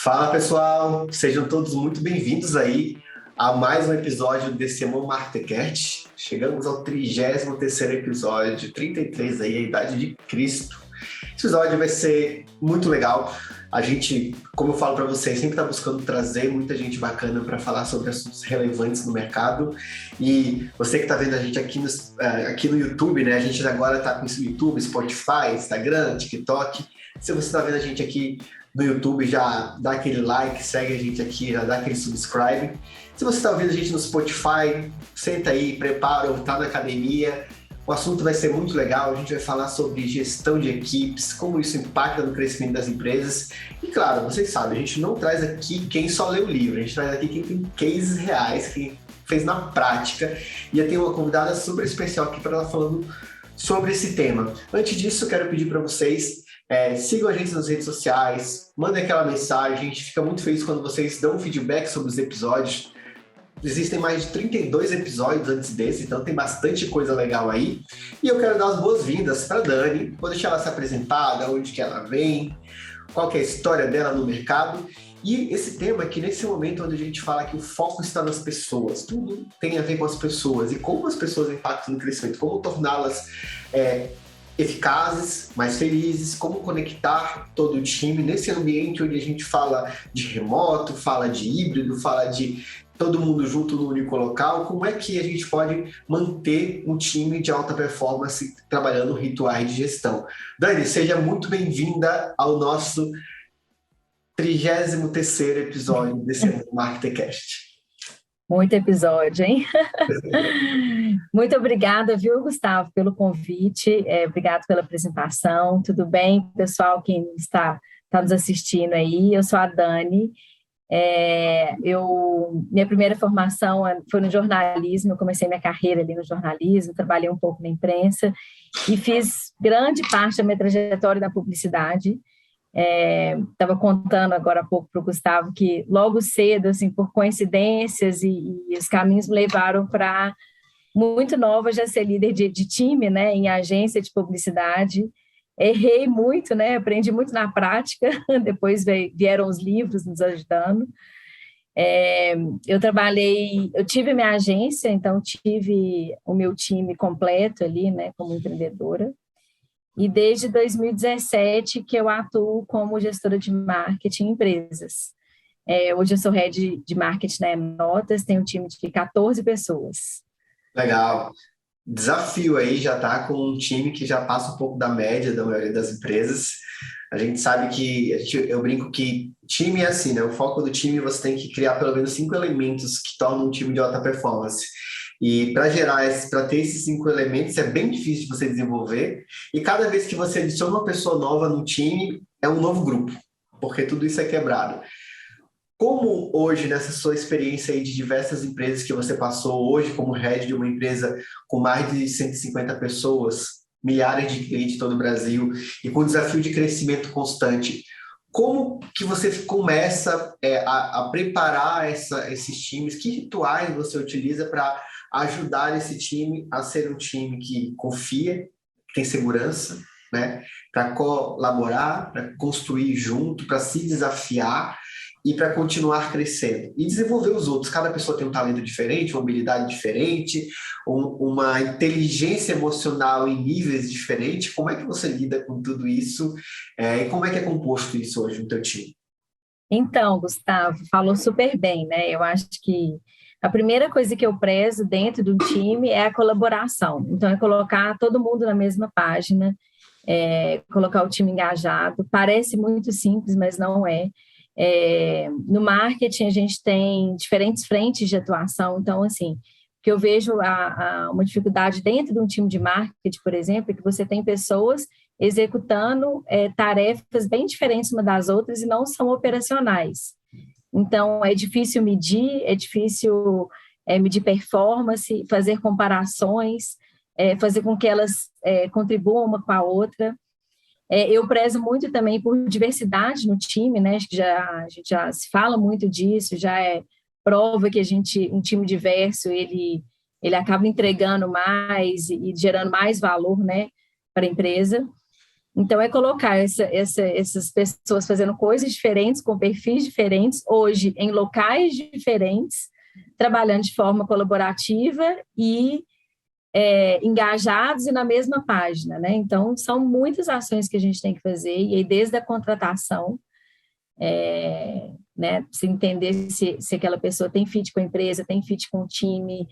Fala pessoal, sejam todos muito bem-vindos aí a mais um episódio desse Marketcast. Chegamos ao 33º episódio, 33 aí, a idade de Cristo. Esse episódio vai ser muito legal. A gente, como eu falo para vocês, sempre está buscando trazer muita gente bacana para falar sobre assuntos relevantes no mercado. E você que está vendo a gente aqui no YouTube, né? A gente agora está com isso no YouTube, Spotify, Instagram, TikTok. Se você está vendo a gente aqui no YouTube, já dá aquele like, segue a gente aqui, já dá aquele subscribe. Se você está ouvindo a gente no Spotify, senta aí, prepara, ou está na academia. O assunto vai ser muito legal, a gente vai falar sobre gestão de equipes, como isso impacta no crescimento das empresas. E claro, vocês sabem, a gente não traz aqui quem só lê o livro, a gente traz aqui quem tem cases reais, quem fez na prática. E eu tenho uma convidada super especial aqui para ela falando sobre esse tema. Antes disso, eu quero pedir para vocês, sigam a gente nas redes sociais, mandem aquela mensagem, a gente fica muito feliz quando vocês dão um feedback sobre os episódios. Existem mais de 32 episódios antes desse, então tem bastante coisa legal aí. E eu quero dar as boas-vindas para a Dani, vou deixar ela se apresentar, de onde que ela vem, qual que é a história dela no mercado. E esse tema aqui, nesse momento onde a gente fala que o foco está nas pessoas, tudo tem a ver com as pessoas e como as pessoas impactam no crescimento, como torná-las eficazes, mais felizes, como conectar todo o time nesse ambiente onde a gente fala de remoto, fala de híbrido, fala de todo mundo junto no único local. Como é que a gente pode manter um time de alta performance trabalhando rituais de gestão? Dani, seja muito bem-vinda ao nosso 33º episódio desse Marketcast. Muito episódio, hein? Muito obrigada, viu, Gustavo, pelo convite. Obrigado pela apresentação. Tudo bem, pessoal, quem está nos assistindo aí? Eu sou a Dani. Minha primeira formação foi no jornalismo. Eu comecei minha carreira ali no jornalismo, trabalhei um pouco na imprensa e fiz grande parte da minha trajetória na publicidade. Estava contando agora há pouco para o Gustavo que logo cedo, assim, por coincidências e os caminhos me levaram para muito nova já ser líder de time, né, em agência de publicidade. Errei muito, né, aprendi muito na prática, depois vieram os livros nos ajudando. Eu tive minha agência, então tive o meu time completo ali, né, como empreendedora. E desde 2017 que eu atuo como gestora de marketing em empresas. Hoje eu sou head de marketing na Notas, tenho um time de 14 pessoas. Legal. Desafio aí, já está com um time que já passa um pouco da média da maioria das empresas. A gente sabe que, eu brinco que time é assim, né? O foco do time, você tem que criar pelo menos 5 elementos que tornam um time de alta performance. E para ter esses 5 elementos é bem difícil de você desenvolver. E cada vez que você adiciona uma pessoa nova no time, é um novo grupo, porque tudo isso é quebrado. Como hoje, nessa sua experiência aí de diversas empresas que você passou, hoje como head de uma empresa com mais de 150 pessoas, milhares de clientes em todo o Brasil e com desafio de crescimento constante, como que você começa a preparar esses times? Que rituais você utiliza para ajudar esse time a ser um time que confia, que tem segurança, né? Para colaborar, para construir junto, para se desafiar e para continuar crescendo e desenvolver os outros. Cada pessoa tem um talento diferente, uma habilidade diferente, uma inteligência emocional em níveis diferentes. Como é que você lida com tudo isso e como é que é composto isso hoje no teu time? Então, Gustavo, falou super bem, né? Eu acho que a primeira coisa que eu prezo dentro do time é a colaboração. Então, é colocar todo mundo na mesma página, colocar o time engajado. Parece muito simples, mas não é. No marketing, a gente tem diferentes frentes de atuação. Então, assim, o que eu vejo uma dificuldade dentro de um time de marketing, por exemplo, é que você tem pessoas executando tarefas bem diferentes uma das outras e não são operacionais. Então, é difícil medir medir performance, fazer comparações, fazer com que elas contribuam uma com a outra. Eu prezo muito também por diversidade no time, né? Acho que a gente já se fala muito disso, já é prova que um time diverso, ele acaba entregando mais e gerando mais valor, né, para a empresa. Então, é colocar essas pessoas fazendo coisas diferentes, com perfis diferentes, hoje em locais diferentes, trabalhando de forma colaborativa e engajados e na mesma página, né? Então, são muitas ações que a gente tem que fazer, e aí desde a contratação, né, se entender se aquela pessoa tem fit com a empresa, tem fit com o time,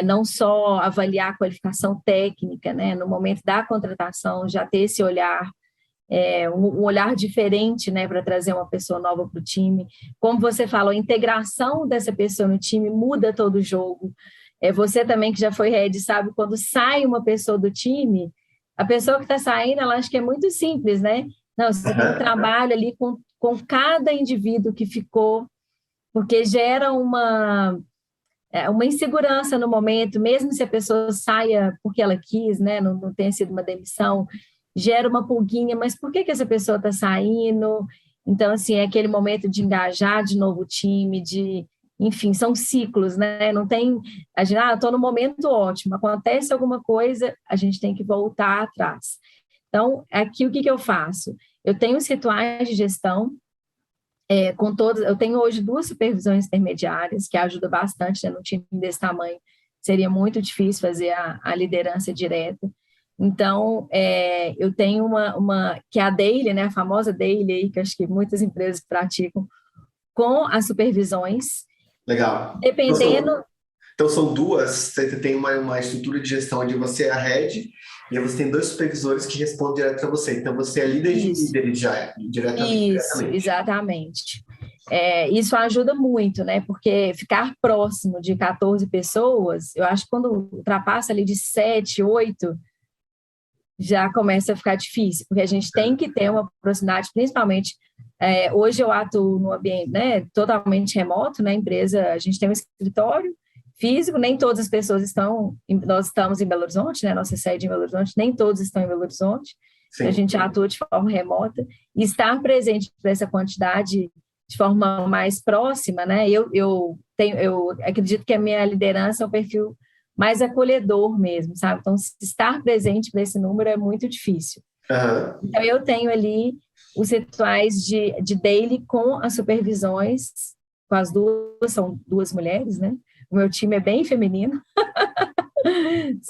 não só avaliar a qualificação técnica, né, no momento da contratação, já ter esse olhar, um olhar diferente, né, para trazer uma pessoa nova para o time. Como você falou, a integração dessa pessoa no time muda todo o jogo. Você também que já foi head, sabe, quando sai uma pessoa do time, a pessoa que está saindo, ela acha que é muito simples, né? Não, você tem um trabalho ali com cada indivíduo que ficou, porque gera uma insegurança no momento, mesmo se a pessoa saia porque ela quis, né? Não tenha sido uma demissão, gera uma pulguinha, mas por que essa pessoa está saindo? Então, assim, é aquele momento de engajar de novo o time, enfim, são ciclos, né? Não tem, a gente, estou no momento ótimo, acontece alguma coisa, a gente tem que voltar atrás. Então, aqui o que eu faço? Eu tenho os rituais de gestão, com todos, eu tenho hoje 2 supervisões intermediárias, que ajudam bastante, né? Num time desse tamanho, seria muito difícil fazer a liderança direta. Então, eu tenho que é a daily, né? A famosa daily aí, que acho que muitas empresas praticam, com as supervisões. Legal. Dependendo. Então são duas, você tem uma estrutura de gestão onde você é a head, e aí você tem 2 supervisores que respondem direto para você. Então você é líder de líderes já, diretamente. Isso, exatamente. Isso ajuda muito, né? Porque ficar próximo de 14 pessoas, eu acho que quando ultrapassa ali de 7, 8, já começa a ficar difícil, porque a gente tem que ter uma proximidade, principalmente, hoje eu atuo no ambiente, né, totalmente remoto, na empresa, a gente tem um escritório físico, nem todas as pessoas nós estamos em Belo Horizonte, né, nossa sede em Belo Horizonte, nem todos estão em Belo Horizonte, a gente atua de forma remota, e estar presente para essa quantidade de forma mais próxima, né, eu acredito que a minha liderança é um perfil mais acolhedor mesmo, sabe? Então, estar presente para esse número é muito difícil. Uhum. Então, eu tenho ali os rituais de daily com as supervisões, com as 2, são 2 mulheres, né? O meu time é bem feminino.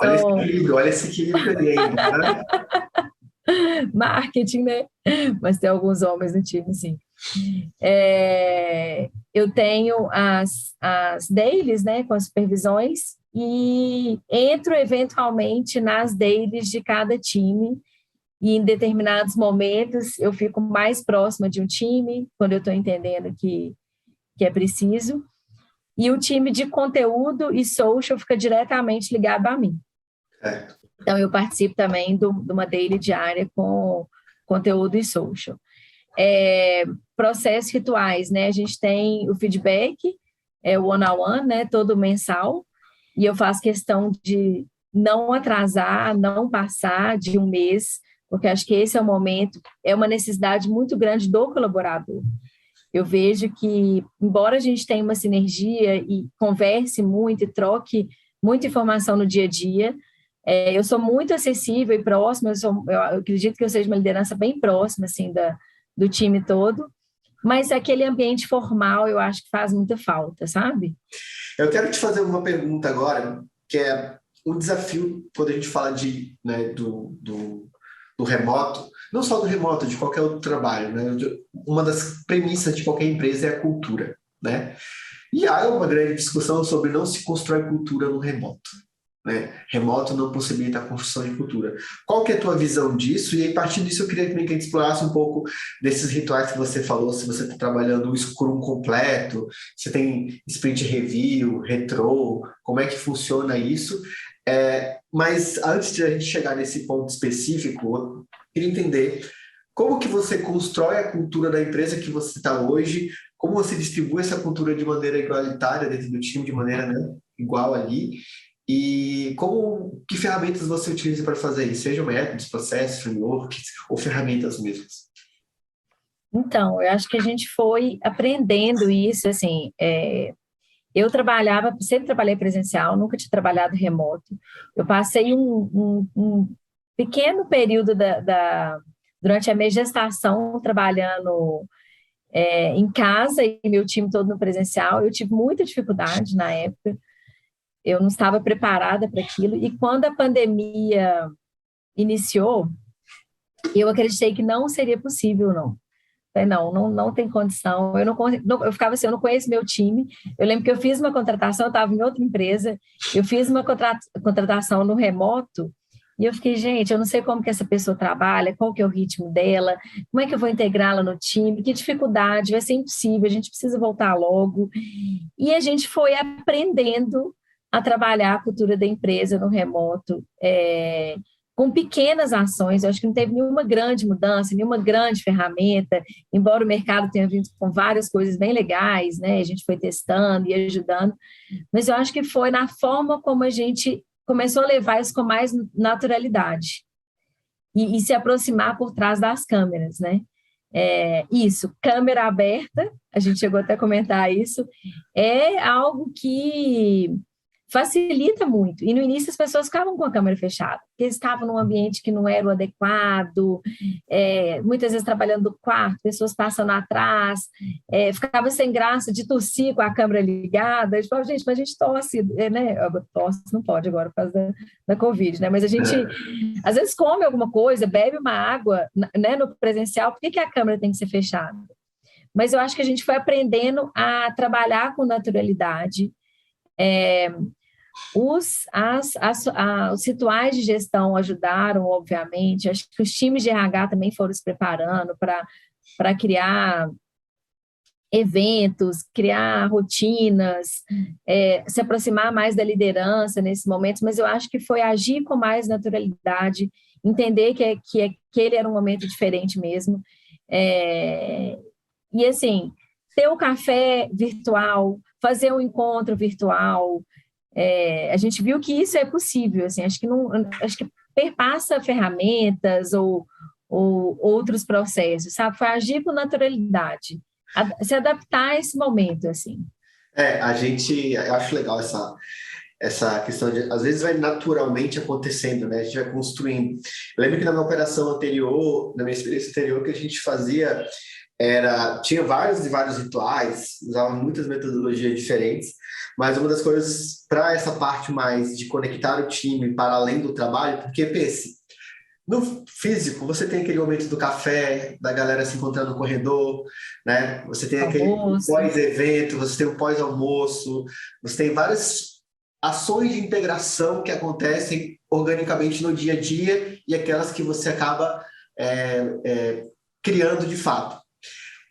Olha esse equilíbrio ali ainda, né? Marketing, né? Mas tem alguns homens no time, sim. Eu tenho as dailies, né, com as supervisões, e entro eventualmente nas dailies de cada time, e em determinados momentos eu fico mais próxima de um time, quando eu estou entendendo que é preciso, e o time de conteúdo e social fica diretamente ligado a mim. Então, eu participo também de uma daily diária com conteúdo e social. Processos rituais, né? A gente tem o feedback, o one-on-one, né? Todo mensal, e eu faço questão de não atrasar, não passar de um mês, porque acho que esse é o momento, é uma necessidade muito grande do colaborador. Eu vejo que, embora a gente tenha uma sinergia e converse muito e troque muita informação no dia a dia, eu sou muito acessível e próxima, eu acredito que eu seja uma liderança bem próxima, assim, do time todo, mas aquele ambiente formal eu acho que faz muita falta, sabe? Eu quero te fazer uma pergunta agora, que é um desafio quando a gente fala né, do remoto, não só do remoto, de qualquer outro trabalho, né? Uma das premissas de qualquer empresa é a cultura, né? E há uma grande discussão sobre não se constrói cultura no remoto, né? Remoto não possibilita a construção de cultura. Qual que é a tua visão disso? E aí, a partir disso, eu queria também que a gente explorasse um pouco desses rituais que você falou, se você está trabalhando o Scrum completo, se tem sprint review, retro, como é que funciona isso? Mas antes de a gente chegar nesse ponto específico, eu queria entender como que você constrói a cultura da empresa que você está hoje, como você distribui essa cultura de maneira igualitária dentro do time, de maneira, né, igual ali, e que ferramentas você utiliza para fazer isso, sejam métodos, processos, frameworks ou ferramentas mesmas. Então, eu acho que a gente foi aprendendo isso, assim, eu sempre trabalhei presencial, nunca tinha trabalhado remoto. Eu passei um pequeno período durante a minha gestação, trabalhando em casa e meu time todo no presencial, eu tive muita dificuldade na época, eu não estava preparada para aquilo, e quando a pandemia iniciou, eu acreditei que não seria possível, não. Falei, não tem condição. Eu ficava assim, eu não conheço meu time. Eu lembro que eu fiz uma contratação, eu estava em outra empresa, eu fiz uma contratação no remoto, e eu fiquei, gente, eu não sei como que essa pessoa trabalha, qual que é o ritmo dela, como é que eu vou integrá-la no time, que dificuldade, vai ser impossível, a gente precisa voltar logo. E a gente foi aprendendo a trabalhar a cultura da empresa no remoto, com pequenas ações. Eu acho que não teve nenhuma grande mudança, nenhuma grande ferramenta, embora o mercado tenha vindo com várias coisas bem legais, né? A gente foi testando e ajudando, mas eu acho que foi na forma como a gente começou a levar isso com mais naturalidade e se aproximar por trás das câmeras, né? Isso, câmera aberta, a gente chegou até a comentar isso, é algo que facilita muito. E no início as pessoas ficavam com a câmera fechada, porque eles estavam num ambiente que não era o adequado, muitas vezes trabalhando do quarto, pessoas passando atrás, ficava sem graça de tossir com a câmera ligada. A gente falava, gente, mas a gente tosse, né? Tosse não pode agora por causa da Covid, né? Mas a gente, às vezes, come alguma coisa, bebe uma água, né, no presencial, por que a câmera tem que ser fechada? Mas eu acho que a gente foi aprendendo a trabalhar com naturalidade. Os rituais de gestão ajudaram, obviamente. Acho que os times de RH também foram se preparando para criar eventos, criar rotinas, se aproximar mais da liderança nesses momentos, mas eu acho que foi agir com mais naturalidade, entender que aquele era um momento diferente mesmo. E assim, ter o café virtual, fazer um encontro virtual, a gente viu que isso é possível, assim, acho que perpassa ferramentas ou outros processos, sabe? Foi agir com naturalidade, se adaptar a esse momento, assim. Eu acho legal essa questão de, às vezes vai naturalmente acontecendo, né? A gente vai construindo. Eu lembro que na minha operação anterior, na minha experiência anterior, que a gente fazia tinha vários e vários rituais, usava muitas metodologias diferentes, mas uma das coisas para essa parte mais de conectar o time para além do trabalho, porque pense, no físico, você tem aquele momento do café, da galera se encontrando no corredor, né? Você tem aquele pós-evento, você tem o pós-almoço, você tem várias ações de integração que acontecem organicamente no dia a dia e aquelas que você acaba criando de fato.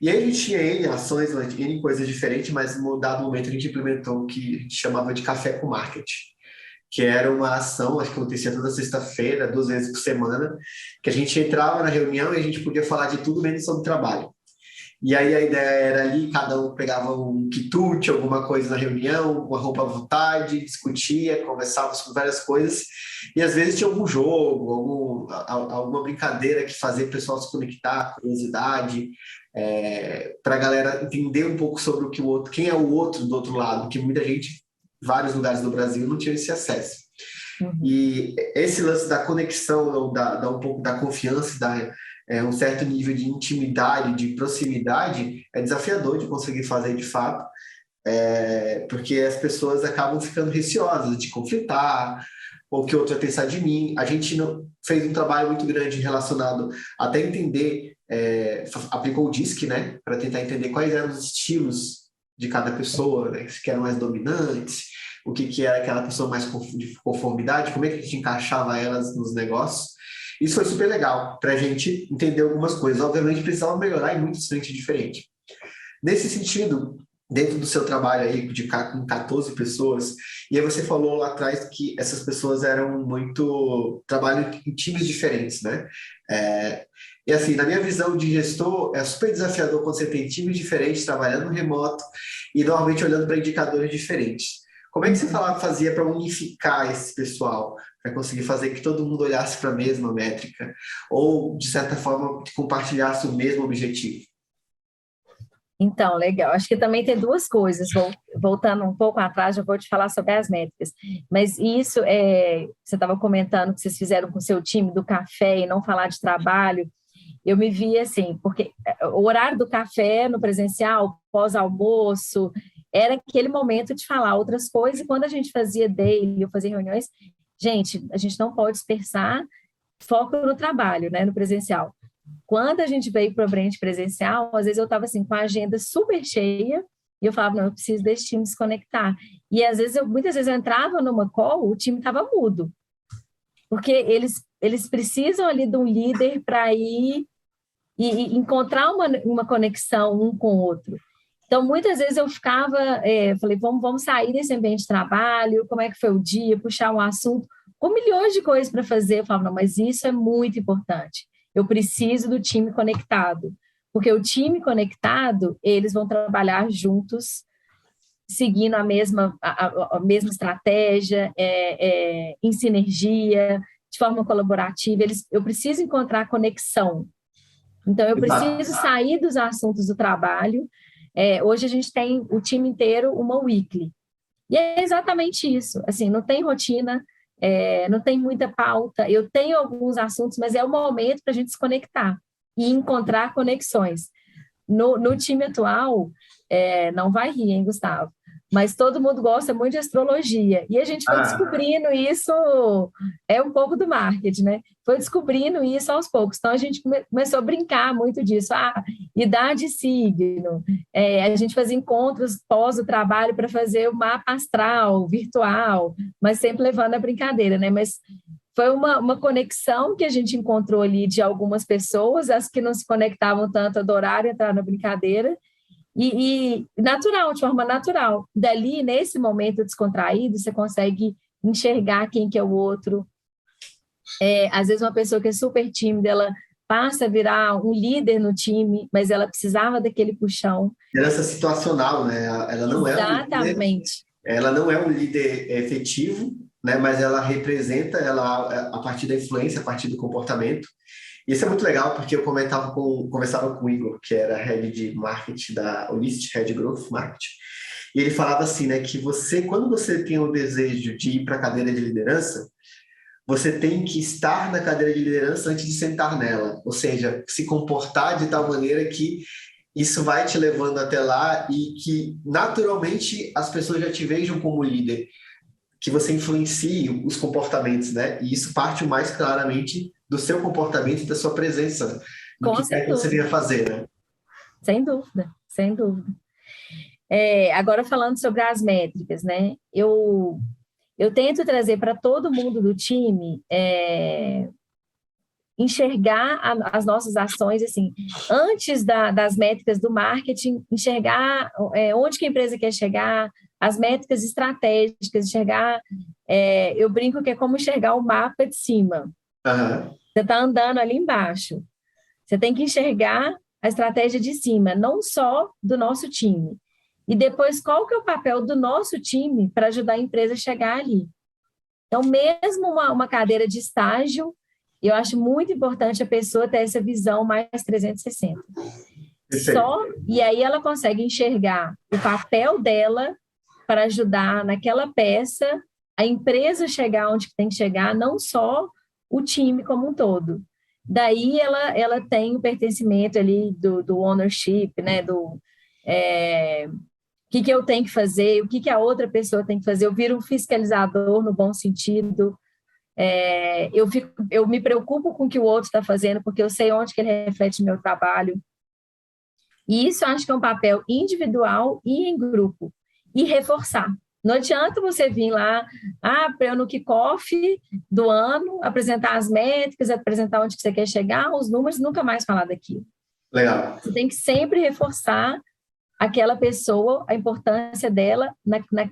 E aí a gente tinha ações, coisas diferentes, mas em dado momento a gente implementou o que a gente chamava de café com marketing, que era uma ação, acho que acontecia toda sexta-feira, 2 vezes por semana, que a gente entrava na reunião e a gente podia falar de tudo menos sobre trabalho. E aí a ideia era ali, cada um pegava um quitute, alguma coisa na reunião, uma roupa à vontade, discutia, conversava sobre várias coisas, e às vezes tinha algum jogo, alguma brincadeira que fazia o pessoal se conectar, curiosidade, para a galera entender um pouco sobre o que o outro, quem é o outro do outro lado, que muita gente, vários lugares do Brasil, não tinha esse acesso. Uhum. E esse lance da conexão, da um pouco da confiança, um certo nível de intimidade, de proximidade, é desafiador de conseguir fazer de fato, porque as pessoas acabam ficando receosas de conflitar, ou que o outro vai pensar de mim. A gente fez um trabalho muito grande relacionado até entender, aplicou o DISC, né, para tentar entender quais eram os estilos de cada pessoa, né, que eram mais dominantes, o que era aquela pessoa mais de conformidade, como é que a gente encaixava elas nos negócios. Isso foi super legal para a gente entender algumas coisas. Obviamente, precisava melhorar em muitas frentes diferentes. Nesse sentido, dentro do seu trabalho aí com 14 pessoas, e aí você falou lá atrás que essas pessoas trabalham em times diferentes, né? E assim, na minha visão de gestor, é super desafiador quando você tem times diferentes trabalhando no remoto e normalmente olhando para indicadores diferentes. Como é que você fazia para unificar esse pessoal, para conseguir fazer que todo mundo olhasse para a mesma métrica ou, de certa forma, compartilhasse o mesmo objetivo? Então, legal. Acho que também tem duas coisas. Voltando um pouco atrás, eu vou te falar sobre as métricas. Mas isso, você estava comentando que vocês fizeram com o seu time do café e não falar de trabalho. eu me via assim, porque o horário do café no presencial, pós-almoço, era aquele momento de falar outras coisas, e quando a gente fazia daily, eu fazia reuniões, gente, a gente não pode dispersar foco no trabalho, né, no presencial. Quando a gente veio para o ambiente presencial, às vezes eu estava assim, com a agenda super cheia, e eu falava, não, eu preciso desse time se conectar. E às vezes, muitas vezes eu entrava numa call, o time estava mudo, porque eles precisam ali de um líder para ir e encontrar uma conexão um com o outro. Então, muitas vezes eu ficava, falei, vamos sair desse ambiente de trabalho, como é que foi o dia, puxar um assunto, com milhões de coisas para fazer. Eu falava, não, mas isso é muito importante. Eu preciso do time conectado, porque o time conectado, eles vão trabalhar juntos, seguindo a mesma estratégia, em sinergia, de forma colaborativa. Eu preciso encontrar conexão. Então, eu preciso sair dos assuntos do trabalho. Hoje a gente tem o time inteiro uma weekly. E é exatamente isso. Assim, não tem rotina, não tem muita pauta. Eu tenho alguns assuntos, mas é o momento para a gente se conectar e encontrar conexões. No time atual, não vai rir, hein, Gustavo? Mas todo mundo gosta muito de astrologia. E a gente foi descobrindo isso, é um pouco do marketing, né? Foi descobrindo isso aos poucos. Então, a gente começou a brincar muito disso. Idade e signo. A gente fazia encontros pós o trabalho para fazer o mapa astral, virtual, mas sempre levando a brincadeira, né? Mas foi uma conexão que a gente encontrou ali de algumas pessoas, as que não se conectavam tanto, adoraram entrar na brincadeira, e natural, de forma natural. Dali, nesse momento descontraído, você consegue enxergar quem que é o outro. Às vezes uma pessoa que é super tímida, ela passa a virar um líder no time, mas ela precisava daquele puxão. Liderança situacional, né? Ela não Exatamente. Ela não é um líder efetivo, né? Mas ela representa a partir da influência, a partir do comportamento. E isso é muito legal, porque eu conversava com o Igor, que era head de marketing da Olist, head growth marketing, e ele falava assim, né, que quando você tem o desejo de ir para a cadeira de liderança, você tem que estar na cadeira de liderança antes de sentar nela, ou seja, se comportar de tal maneira que isso vai te levando até lá e que naturalmente as pessoas já te vejam como líder, que você influencie os comportamentos, né? E isso parte mais claramente do seu comportamento e da sua presença, do que é que você venha fazer, né? Sem dúvida, sem dúvida. Agora falando sobre as métricas, né? Eu tento trazer para todo mundo do time enxergar as nossas ações, assim, antes das métricas do marketing, enxergar onde que a empresa quer chegar, as métricas estratégicas, enxergar, eu brinco que é como enxergar o mapa de cima. Uhum. Você está andando ali embaixo. Você tem que enxergar a estratégia de cima, não só do nosso time. E depois, qual que é o papel do nosso time para ajudar a empresa a chegar ali? Então, mesmo uma cadeira de estágio, eu acho muito importante a pessoa ter essa visão mais 360. E aí ela consegue enxergar o papel dela para ajudar naquela peça a empresa chegar onde tem que chegar, não só o time como um todo. Daí ela tem o pertencimento ali do ownership, né? O que eu tenho que fazer, o que a outra pessoa tem que fazer. Eu viro um fiscalizador no bom sentido. Eu me preocupo com o que o outro está fazendo, porque eu sei onde que ele reflete meu trabalho. E isso eu acho que é um papel individual e em grupo. E reforçar. Não adianta você vir lá, para eu no kickoff do ano, apresentar as métricas, apresentar onde que você quer chegar, os números, nunca mais falar daquilo. Legal. Você tem que sempre reforçar aquela pessoa, a importância dela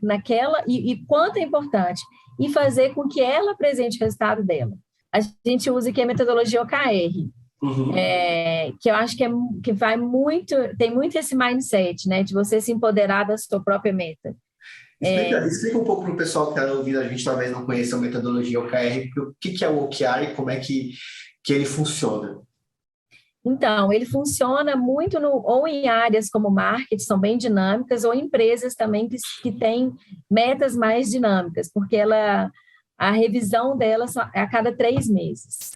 naquela, e quanto é importante, e fazer com que ela apresente o resultado dela. A gente usa aqui a metodologia OKR, Uhum. Que eu acho que vai muito, tem muito esse mindset, né, de você se empoderar da sua própria meta. Explica um pouco para o pessoal que está ouvindo a gente, talvez não conheça a metodologia OKR, o que é o OKR e como é que ele funciona. Então, ele funciona muito ou em áreas como marketing, são bem dinâmicas, ou empresas também que têm metas mais dinâmicas, porque a revisão delas é a cada 3 meses.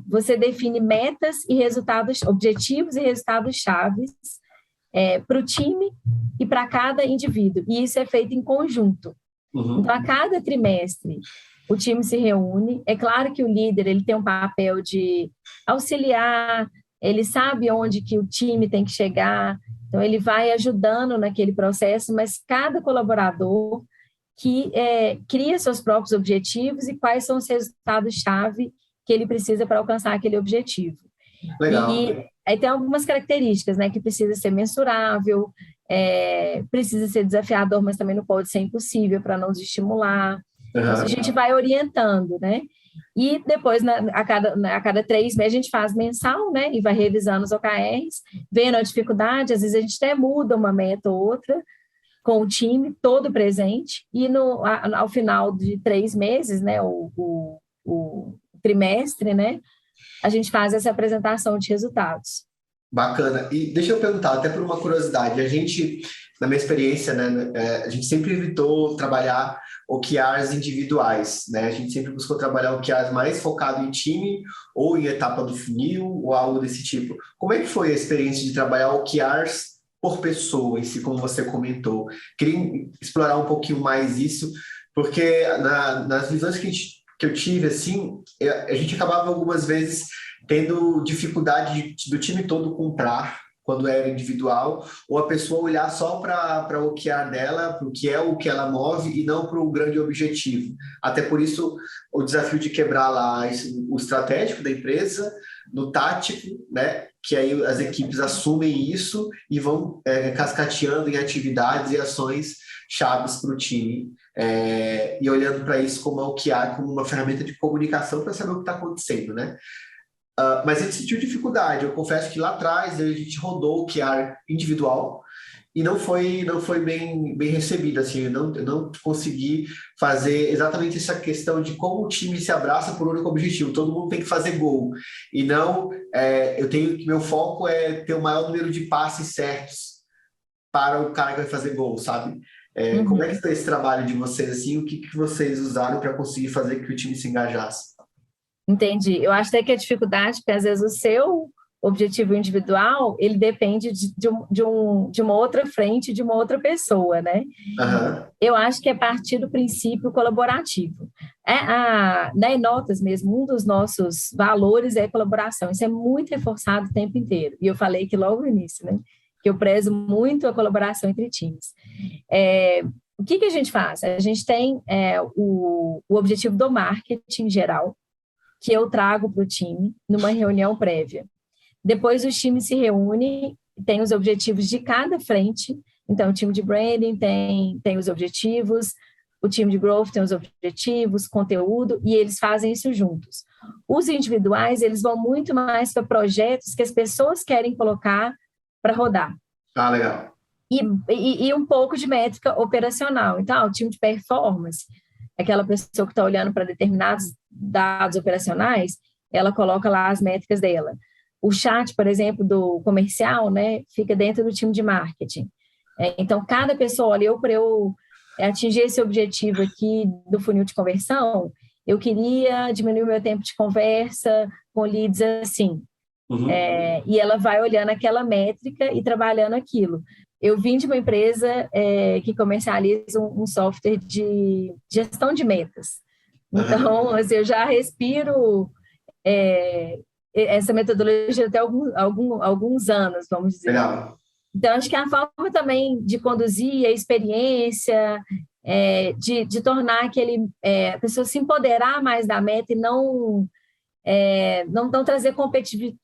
Você define metas e resultados, objetivos e resultados chaves para o time e para cada indivíduo. E isso é feito em conjunto. Uhum. Então, a cada trimestre, o time se reúne. É claro que o líder ele tem um papel de auxiliar, ele sabe onde que o time tem que chegar, então ele vai ajudando naquele processo, mas cada colaborador que cria seus próprios objetivos e quais são os resultados-chave que ele precisa para alcançar aquele objetivo. Legal. E aí tem algumas características, né, que precisa ser mensurável, precisa ser desafiador, mas também não pode ser impossível para não desestimular. Então, a gente vai orientando, né? E depois, a cada 3 meses, a gente faz mensal, né? E vai revisando os OKRs, vendo a dificuldade, às vezes a gente até muda uma meta ou outra, com o time todo presente, e ao final de 3 meses, né? O trimestre, né? A gente faz essa apresentação de resultados. Bacana. E deixa eu perguntar, até por uma curiosidade, a gente, na minha experiência, né, a gente sempre evitou trabalhar OKRs individuais, né? A gente sempre buscou trabalhar OKRs mais focado em time ou em etapa do funil ou algo desse tipo. Como é que foi a experiência de trabalhar OKRs por pessoa em si, como você comentou? Queria explorar um pouquinho mais isso, porque nas visões que eu tive, assim, a gente acabava algumas vezes tendo dificuldade do time todo comprar quando era individual, ou a pessoa olhar só para o OKR dela, para o que ela move e não para o grande objetivo. Até por isso, o desafio de quebrar lá o estratégico da empresa, no tático, né? Que aí as equipes assumem isso e vão cascateando em atividades e ações chaves para o time, e olhando para isso como a OKR, como uma ferramenta de comunicação para saber o que está acontecendo, né? Mas a gente sentiu dificuldade. Eu confesso que lá atrás a gente rodou o OKR individual e não foi bem recebido. Assim, eu não consegui fazer exatamente essa questão de como o time se abraça por um único objetivo. Todo mundo tem que fazer gol. E não, meu foco é ter o maior número de passes certos para o cara que vai fazer gol, sabe? Como é que foi esse trabalho de vocês? Assim, o que vocês usaram para conseguir fazer que o time se engajasse? Entendi. Eu acho até que a dificuldade, porque às vezes o seu objetivo individual, ele depende de uma outra frente, de uma outra pessoa, né? Uhum. Eu acho que é a partir do princípio colaborativo. Na Enotas mesmo, um dos nossos valores é a colaboração. Isso é muito reforçado o tempo inteiro. E eu falei que logo no início, né? Que eu prezo muito a colaboração entre times. O que a gente faz? A gente tem o objetivo do marketing geral, que eu trago para o time numa reunião prévia. Depois o time se reúne, tem os objetivos de cada frente. Então, o time de branding tem os objetivos, o time de growth tem os objetivos, conteúdo, e eles fazem isso juntos. Os individuais, eles vão muito mais para projetos que as pessoas querem colocar para rodar. Ah, legal. E um pouco de métrica operacional. Então, o time de performance, aquela pessoa que está olhando para determinados dados operacionais, ela coloca lá as métricas dela. O chat, por exemplo, do comercial, né, fica dentro do time de marketing. Então, cada pessoa, olha, para eu atingir esse objetivo aqui do funil de conversão, eu queria diminuir o meu tempo de conversa com leads assim. Uhum. E ela vai olhando aquela métrica e trabalhando aquilo. Eu vim de uma empresa que comercializa um software de gestão de metas. Então, assim, eu já respiro essa metodologia até alguns anos, vamos dizer. Legal. Então, acho que a forma também de conduzir a experiência, de tornar a pessoa se empoderar mais da meta e não trazer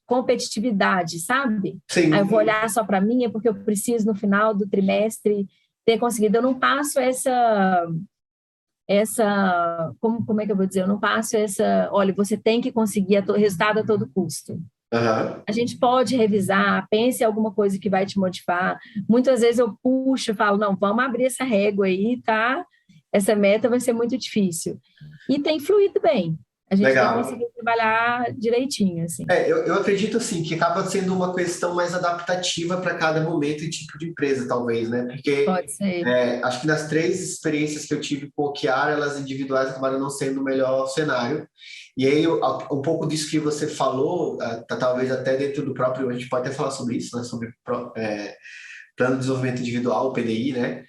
competitividade, sabe? Sim. Aí eu vou olhar só para mim, porque eu preciso, no final do trimestre, ter conseguido. Eu não passo como é que eu vou dizer? Eu não passo olha, você tem que conseguir resultado a todo custo. Uhum. A gente pode revisar, pense em alguma coisa que vai te motivar. Muitas vezes eu puxo e falo, não, vamos abrir essa régua aí, tá? Essa meta vai ser muito difícil. E tem fluído bem. a gente vai Legal. conseguir trabalhar direitinho, assim. Eu acredito assim que acaba sendo uma questão mais adaptativa para cada momento e tipo de empresa, talvez, né? Porque Pode ser. acho que nas três experiências que eu tive com o OKR, elas individuais acabaram não sendo o melhor cenário. E aí, um pouco disso que você falou, talvez até dentro do próprio, a gente pode até falar sobre isso, né? Sobre Plano de Desenvolvimento Individual, o PDI, né?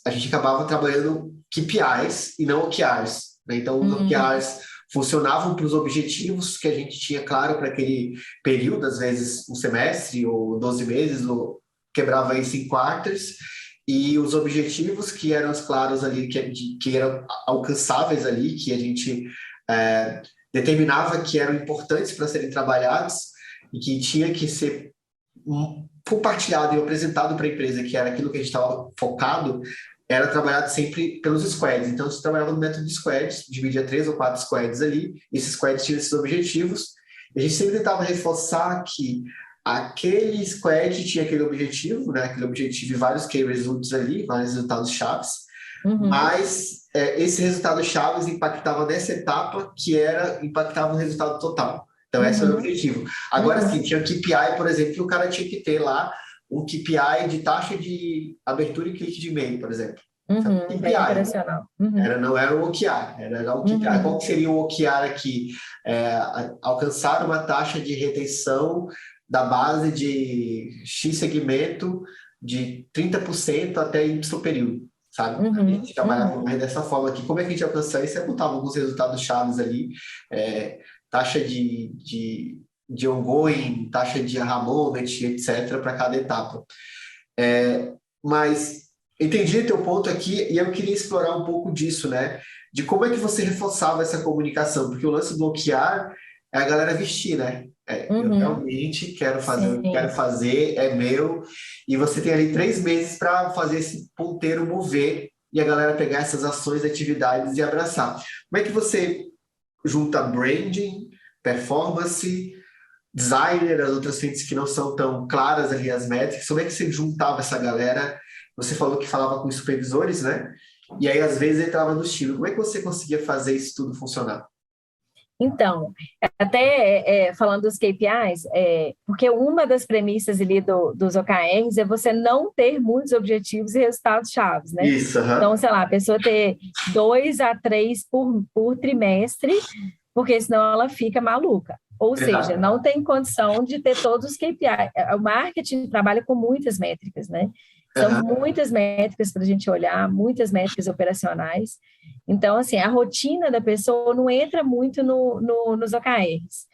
A gente acabava trabalhando KPIs e não OKRs, né? Então, os OKRs funcionavam para os objetivos que a gente tinha claro para aquele período, às vezes um semestre ou 12 meses, ou quebrava isso em quarters, e os objetivos que eram os claros ali, que eram alcançáveis ali, que a gente determinava que eram importantes para serem trabalhados e que tinha que ser compartilhado e apresentado para a empresa, que era aquilo que a gente estava focado, era trabalhado sempre pelos squads. Então, você trabalhava no método de squads, dividia 3 ou 4 squads ali, esses squads tinham esses objetivos, e a gente sempre tentava reforçar que aquele squad tinha aquele objetivo, né? Aquele objetivo e vários key results ali, vários resultados chaves, mas esse resultado chaves impactava nessa etapa impactava o resultado total. Então, esse era o objetivo. Agora, sim, tinha o KPI, por exemplo, que o cara tinha que ter lá um KPI de taxa de abertura e clique de e-mail, por exemplo. Bem operacional. Não era o OKR, era o KPI. Qual que seria o OKR aqui? Alcançar uma taxa de retenção da base de X segmento de 30% até Y período, sabe? A gente trabalhava mais dessa forma aqui. Como é que a gente alcançava isso? Botava alguns resultados chaves ali, taxa de ongoing, taxa de aha moment, etc., para cada etapa. Mas entendi teu ponto aqui e eu queria explorar um pouco disso, né? De como é que você reforçava essa comunicação, porque o lance do OKR é a galera vestir, né? Eu realmente quero fazer o que quero fazer, é meu, e você tem ali 3 meses para fazer esse ponteiro mover e a galera pegar essas ações, atividades e abraçar. Como é que você junta branding, performance, designer, as outras frentes que não são tão claras ali, as métricas, como é que você juntava essa galera? Você falou que falava com os supervisores, né? E aí, às vezes, entrava no time. Como é que você conseguia fazer isso tudo funcionar? Então, até falando dos KPIs, porque uma das premissas ali dos OKRs é você não ter muitos objetivos e resultados chaves, né? Isso, Então, sei lá, a pessoa ter 2 a 3 por trimestre, porque senão ela fica maluca. Ou seja, não tem condição de ter todos os KPIs. O marketing trabalha com muitas métricas, né? São muitas métricas para a gente olhar, muitas métricas operacionais. Então, assim, a rotina da pessoa não entra muito nos OKRs.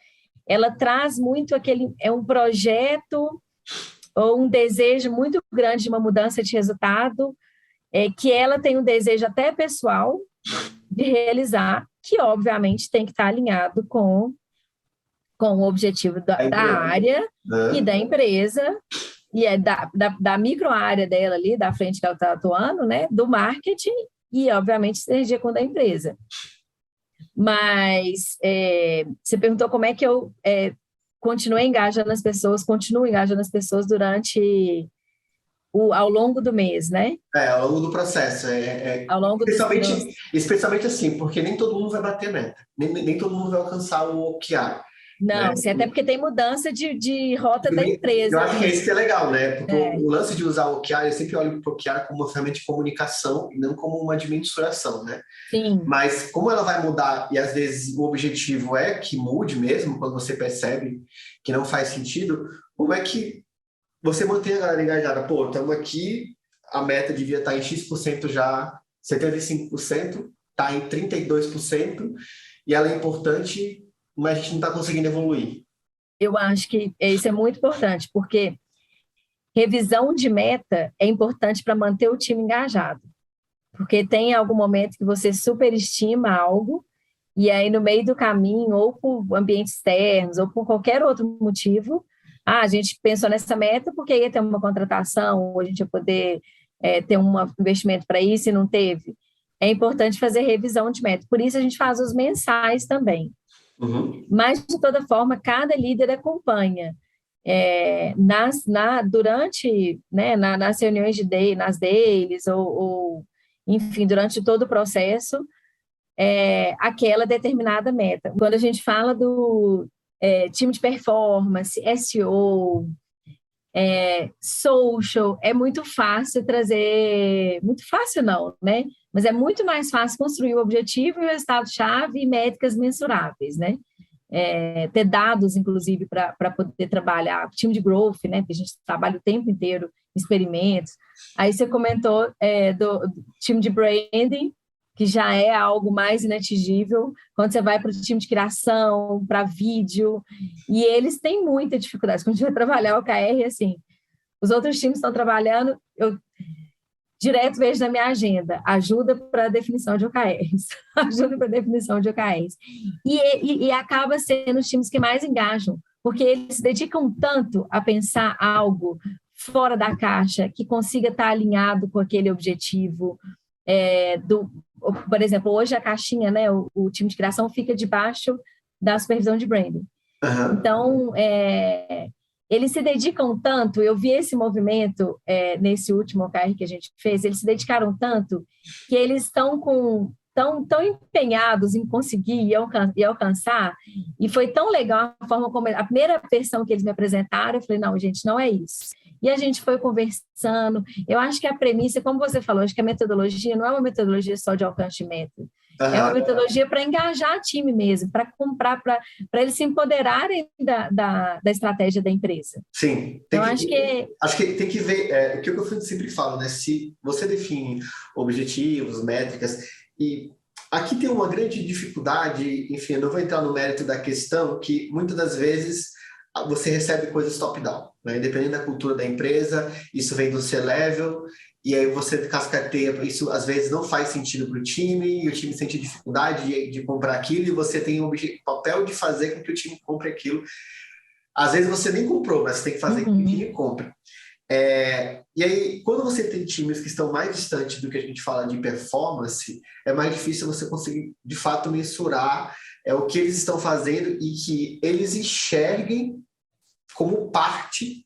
Ela traz muito um projeto ou um desejo muito grande de uma mudança de resultado, que ela tem um desejo até pessoal de realizar, que obviamente tem que estar alinhado com o objetivo da área e da empresa, e da micro área dela ali, da frente que ela está atuando, né, do marketing e, obviamente, sinergia com a da empresa. Mas você perguntou como é que eu continuo engajando as pessoas durante ao longo do mês, né? Ao longo do processo. Ao longo especialmente assim, porque nem todo mundo vai bater meta, nem todo mundo vai alcançar o OKR. Não, Né? até porque tem mudança de rota da empresa. Eu acho que é isso que é legal, né? Porque o lance de usar o OKR, eu sempre olho para o OKR como uma ferramenta de comunicação e não como uma de mensuração, né? Sim. Mas como ela vai mudar, e às vezes o objetivo é que mude mesmo, quando você percebe que não faz sentido, como é que você mantém a galera engajada? Pô, estamos aqui, a meta devia estar em X% já, 75%, está em 32%, e ela é importante, mas a gente não está conseguindo evoluir. Eu acho que isso é muito importante, porque revisão de meta é importante para manter o time engajado. Porque tem algum momento que você superestima algo, e aí no meio do caminho, ou por ambientes externos, ou por qualquer outro motivo, a gente pensou nessa meta porque ia ter uma contratação, ou a gente ia poder ter um investimento para isso e não teve. É importante fazer revisão de meta. Por isso a gente faz os mensais também. Mas, de toda forma, cada líder acompanha. Durante, né, nas reuniões nas dailies, ou, enfim, durante todo o processo, aquela determinada meta. Quando a gente fala do time de performance, SEO, social, é muito fácil trazer, muito fácil não, né? Mas é muito mais fácil construir o objetivo e o resultado-chave e métricas mensuráveis, né? Ter dados, inclusive, para poder trabalhar, time de growth, né? Porque a gente trabalha o tempo inteiro em experimentos. Aí você comentou do time de branding, que já é algo mais inatingível, quando você vai para o time de criação, para vídeo, e eles têm muita dificuldade. Quando a gente vai trabalhar o OKR, assim, os outros times estão trabalhando, eu direto vejo na minha agenda, ajuda para definição de OKRs, ajuda para definição de OKRs. E acaba sendo os times que mais engajam, porque eles se dedicam tanto a pensar algo fora da caixa, que consiga estar alinhado com aquele objetivo por exemplo, hoje a caixinha, né, o time de criação fica debaixo da supervisão de branding. Uhum. Então, eles se dedicam tanto, eu vi esse movimento nesse último OKR que a gente fez, eles se dedicaram tanto que eles estão tão empenhados em conseguir e alcançar, e foi tão legal a forma como a primeira versão que eles me apresentaram, eu falei, não, gente, não é isso. E a gente foi conversando, eu acho que a premissa, como você falou, acho que a metodologia não é uma metodologia só de alcance de meta, é uma metodologia para engajar time mesmo, para comprar, para eles se empoderarem da estratégia da empresa. Sim, acho que tem que ver, o que eu sempre falo, né? Se você define objetivos, métricas, e aqui tem uma grande dificuldade, enfim, eu não vou entrar no mérito da questão, que muitas das vezes você recebe coisas top-down, né? Independente da cultura da empresa, isso vem do C-level, e aí você cascateia, isso às vezes não faz sentido para o time, e o time sente dificuldade de comprar aquilo, e você tem o papel de fazer com que o time compre aquilo. Às vezes você nem comprou, mas você tem que fazer com que o time compre. E aí, quando você tem times que estão mais distantes do que a gente fala de performance, é mais difícil você conseguir, de fato, mensurar o que eles estão fazendo e que eles enxerguem como parte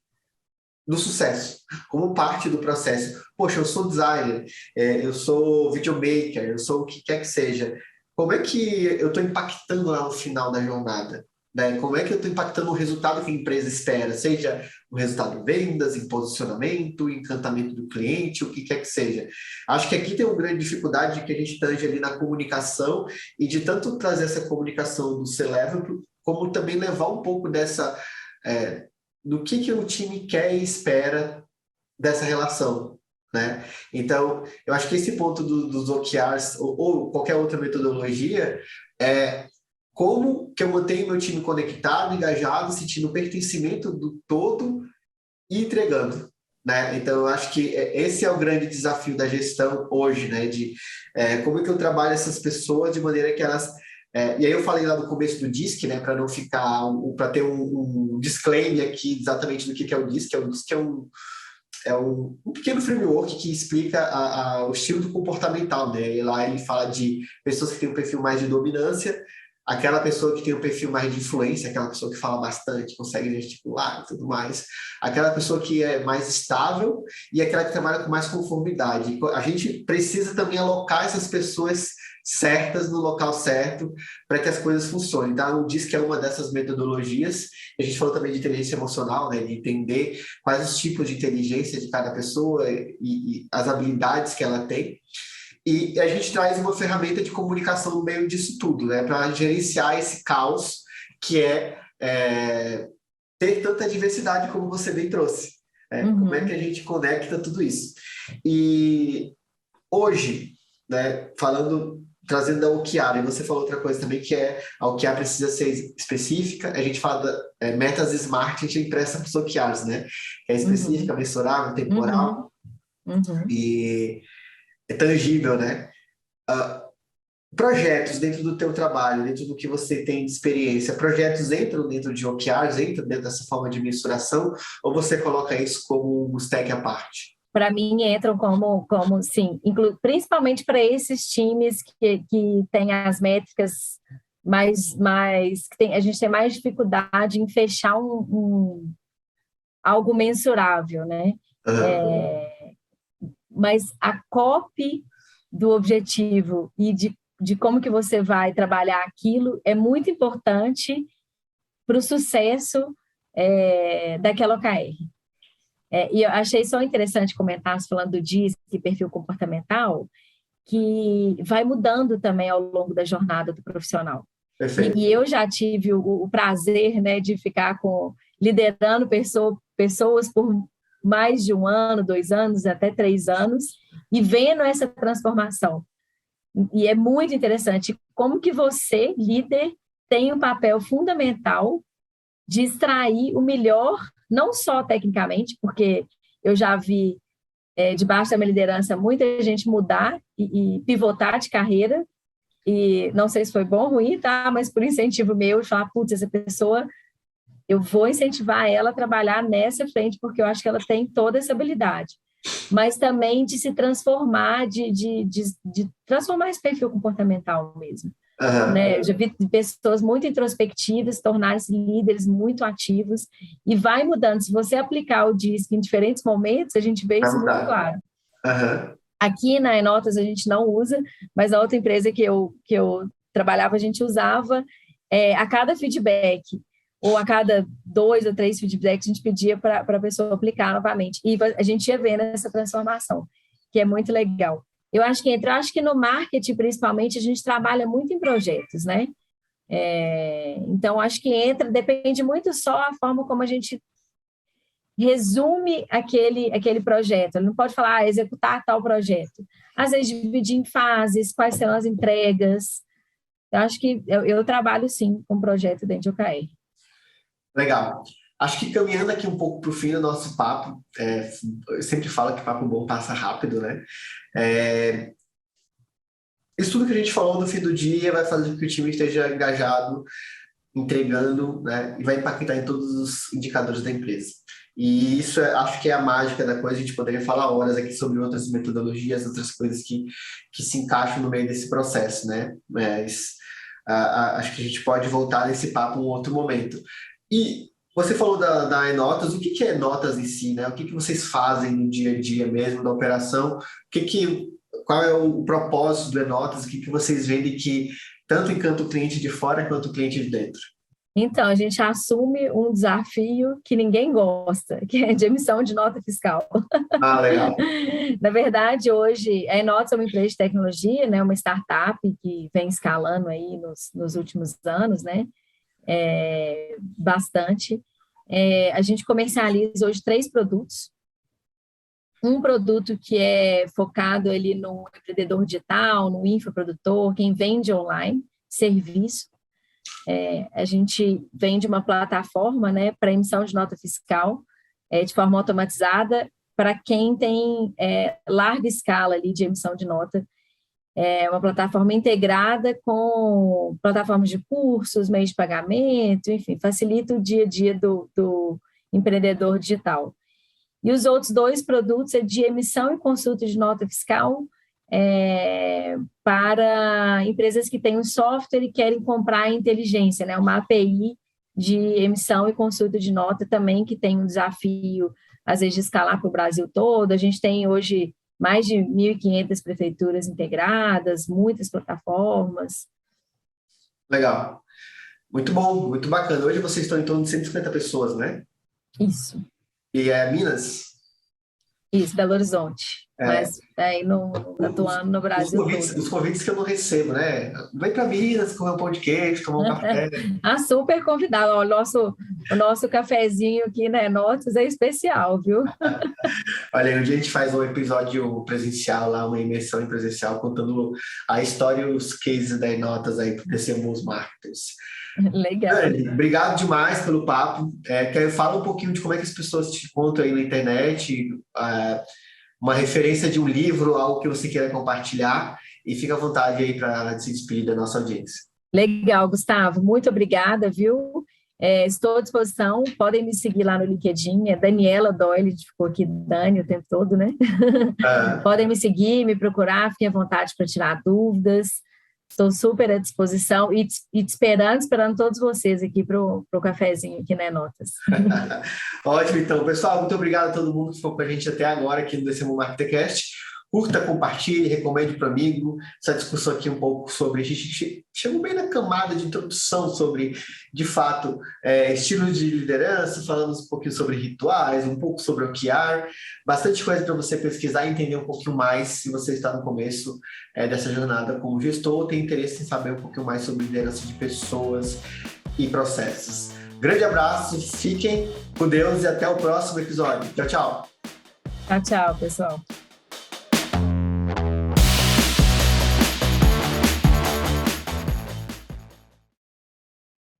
do sucesso, como parte do processo. Poxa, eu sou designer, eu sou videomaker, eu sou o que quer que seja. Como é que eu estou impactando lá no final da jornada? Né? Como é que eu estou impactando o resultado que a empresa espera? Seja o resultado em vendas, em posicionamento, em encantamento do cliente, o que quer que seja. Acho que aqui tem uma grande dificuldade que a gente tange ali na comunicação e de tanto trazer essa comunicação do C-Level, como também levar um pouco dessa... do que o time quer e espera dessa relação, né? Então, eu acho que esse ponto dos OKRs ou qualquer outra metodologia como que eu mantenho meu time conectado, engajado, sentindo o pertencimento do todo e entregando, né? Então, eu acho que esse é o grande desafio da gestão hoje, né? De como é que eu trabalho essas pessoas de maneira que elas... e aí eu falei lá no começo do DISC, né? Para não ficar... para ter um disclaimer aqui exatamente do que é o DISC. O DISC é um pequeno framework que explica o estilo comportamental, né? E lá ele fala de pessoas que têm um perfil mais de dominância, aquela pessoa que tem um perfil mais de influência, aquela pessoa que fala bastante, consegue gesticular e tudo mais, aquela pessoa que é mais estável e aquela que trabalha com mais conformidade. A gente precisa também alocar essas pessoas certas no local certo para que as coisas funcionem. Então, diz que é uma dessas metodologias. A gente falou também de inteligência emocional, né, de entender quais os tipos de inteligência de cada pessoa e as habilidades que ela tem. E a gente traz uma ferramenta de comunicação no meio disso tudo, né, para gerenciar esse caos que ter tanta diversidade como você bem trouxe. Como é que a gente conecta tudo isso? E hoje, né, trazendo a OKR, e você falou outra coisa também, que a OKR precisa ser específica, a gente fala metas SMART, a gente empresta para os OKRs, né? Que é específica, mensurável, temporal e é tangível, né? Projetos dentro do teu trabalho, dentro do que você tem de experiência, projetos entram dentro de OKRs, entram dentro dessa forma de mensuração, ou você coloca isso como um stack à parte? Para mim, entram como sim, principalmente para esses times que têm as métricas a gente tem mais dificuldade em fechar algo mensurável, né? Mas a copy do objetivo e de de como que você vai trabalhar aquilo é muito importante para o sucesso daquela OKR. E eu achei só interessante comentar, falando do DISC, perfil comportamental, que vai mudando também ao longo da jornada do profissional. Perfeito. E eu já tive o prazer, né, de ficar liderando pessoas por mais de 1 ano, 2 anos, até 3 anos, e vendo essa transformação. E é muito interessante como que você, líder, tem um papel fundamental de extrair o melhor, não só tecnicamente, porque eu já vi, debaixo da minha liderança, muita gente mudar e pivotar de carreira, e não sei se foi bom ou ruim, tá? Mas por incentivo meu, de falar, putz, essa pessoa, eu vou incentivar ela a trabalhar nessa frente, porque eu acho que ela tem toda essa habilidade. Mas também de se transformar, de transformar esse perfil comportamental mesmo. Né? Eu já vi pessoas muito introspectivas tornarem-se líderes muito ativos e vai mudando. Se você aplicar o DISC em diferentes momentos, a gente vê isso muito claro. Aqui na Enotas a gente não usa, mas a outra empresa que eu trabalhava, a gente usava a cada feedback, ou a cada 2 ou 3 feedbacks, a gente pedia para a pessoa aplicar novamente. E a gente ia vendo essa transformação, que é muito legal. Eu acho que no marketing, principalmente, a gente trabalha muito em projetos, né? Então, acho que depende muito só a forma como a gente resume aquele projeto. Ele não pode falar, executar tal projeto. Às vezes, dividir em fases, quais são as entregas. Eu acho que eu trabalho, sim, com projeto dentro de OKR. Legal. Acho que caminhando aqui um pouco para o fim do nosso papo, eu sempre falo que papo bom passa rápido, né? Isso tudo que a gente falou no fim do dia vai fazer com que o time esteja engajado, entregando, né? E vai impactar em todos os indicadores da empresa. E isso acho que é a mágica da coisa. A gente poderia falar horas aqui sobre outras metodologias, outras coisas que se encaixam no meio desse processo, né? Mas acho que a gente pode voltar nesse papo em um outro momento. E você falou da Enotas. O que é Enotas em si, né? O que vocês fazem no dia a dia mesmo da operação? Qual é o propósito do Enotas? O que vocês vendem que tanto encanta o cliente de fora quanto o cliente de dentro? Então, a gente assume um desafio que ninguém gosta, que é de emissão de nota fiscal. Legal. Na verdade, hoje, a Enotas é uma empresa de tecnologia, né? Uma startup que vem escalando aí nos últimos anos, né? Bastante. A gente comercializa hoje 3 produtos. Um produto que é focado ali no empreendedor digital, no infoprodutor, quem vende online, serviço. A gente vende uma plataforma, né, para emissão de nota fiscal de forma automatizada para quem tem larga escala ali de emissão de nota. É uma plataforma integrada com plataformas de cursos, meios de pagamento, enfim, facilita o dia a dia do empreendedor digital. E os outros 2 produtos é de emissão e consulta de nota fiscal para empresas que têm um software e querem comprar a inteligência, né? Uma API de emissão e consulta de nota também, que tem um desafio, às vezes, de escalar para o Brasil todo. A gente tem hoje mais de 1.500 prefeituras integradas, muitas plataformas. Legal. Muito bom, muito bacana. Hoje vocês estão em torno de 150 pessoas, né? Isso. E é Minas? Isso, Belo Horizonte. Mas aí atuando no Brasil todo. Os convites que eu não recebo, né? Vem para Minas, comer um pão de queijo, tomar um café. Super convidado. O nosso cafezinho aqui na Enotas é especial, viu? Olha, um dia a gente faz um episódio presencial lá, uma imersão em presencial, contando a história e os cases da Enotas aí para os marketers. Legal. Dani, obrigado demais pelo papo. Fala um pouquinho de como é que as pessoas te encontram aí na internet, uma referência de um livro, algo que você queira compartilhar, e fica à vontade aí para se despedir da nossa audiência. Legal, Gustavo. Muito obrigada, viu? Estou à disposição. Podem me seguir lá no LinkedIn. É Daniela Doyle, ficou aqui Dani o tempo todo, né? Podem me seguir, me procurar, fiquem à vontade para tirar dúvidas. Estou super à disposição e esperando todos vocês aqui para o cafezinho aqui na Enotas. Ótimo, então. Pessoal, muito obrigado a todo mundo que ficou com a gente até agora aqui no Decimo Marketercast. Curta, compartilhe, recomende para o amigo. Essa discussão aqui um pouco sobre... A gente chegou bem na camada de introdução sobre, de fato, estilos de liderança, falamos um pouquinho sobre rituais, um pouco sobre OKR, bastante coisa para você pesquisar e entender um pouquinho mais se você está no começo dessa jornada como gestor ou tem interesse em saber um pouquinho mais sobre liderança de pessoas e processos. Grande abraço, fiquem com Deus e até o próximo episódio. Tchau, tchau. Tchau, tchau, pessoal.